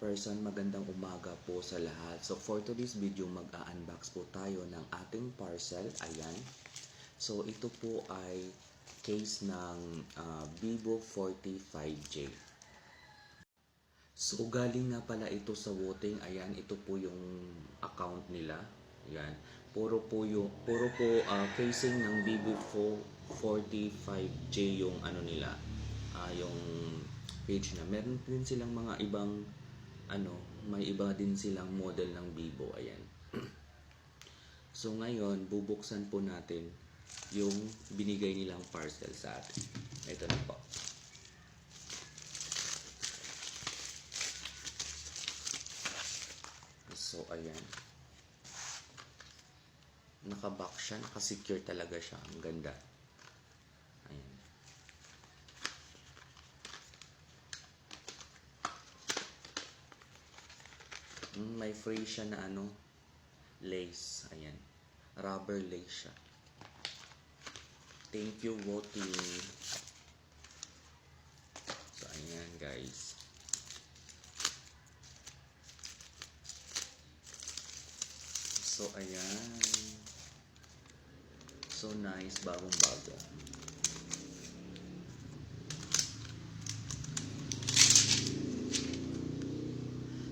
person, magandang umaga po sa lahat. So for today's video, mag-unbox po tayo ng ating parcel. Ayan. So ito po ay case ng Vivo 45J. So galing nga pala ito sa Woting. Ayan, ito po yung account nila. Ayan. Puro po casing ng Vivo 45J yung ano nila. Yung page na. Meron din silang mga ibang may iba din silang model ng Vivo. Ayan. So ngayon, bubuksan po natin yung binigay nilang parcel sa atin. Ito na po. So ayan. Naka-box siya, naka-secure talaga siya. Ang ganda. Ayan. May free siya na lace. Ayan. Rubber lace siya. Thank you, Woting. So, ayan, guys. So, ayan. So nice. Bagong-bago.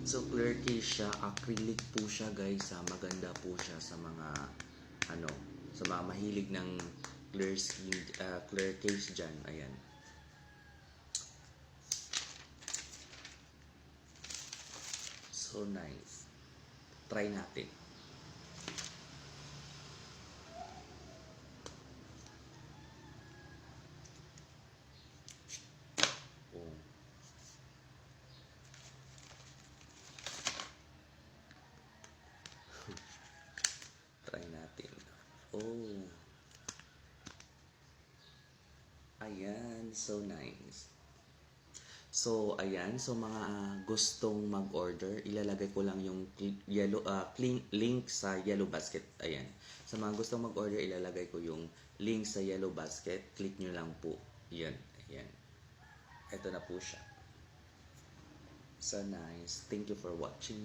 So clear case siya, acrylic po siya guys, maganda po siya sa mga sa mga mahilig ng clear skin, clear case dyan. Ayan. So nice. Try natin. Try natin. Oh. Ayan, so nice. So ayan, so mga gustong mag-order, ilalagay ko lang yung yellow link sa yellow basket. Ayan. Sa mga gustong mag-order, ilalagay ko yung link sa yellow basket. Click nyo lang po. Yan. Ayan. Ito na po siya. So nice. Thank you for watching.